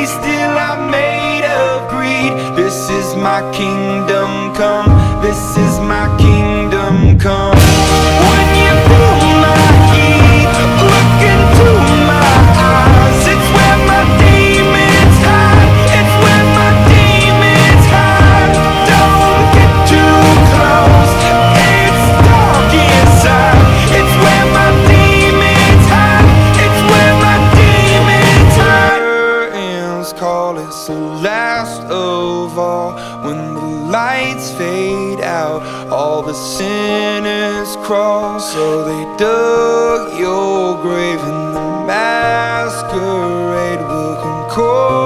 still I'm made of greed. This is my kingdom come, this is my kingdom come. When you feel my heat, look into my eyes. It's where my demons hide, it's where my demons hide. Don't get too close, it's dark inside. It's where my demons hide, it's where my demons hide. Curtains call, it's the last of all. When the lights fade out, all the sinners crawl. So they dug your grave, and the masquerade will come cold.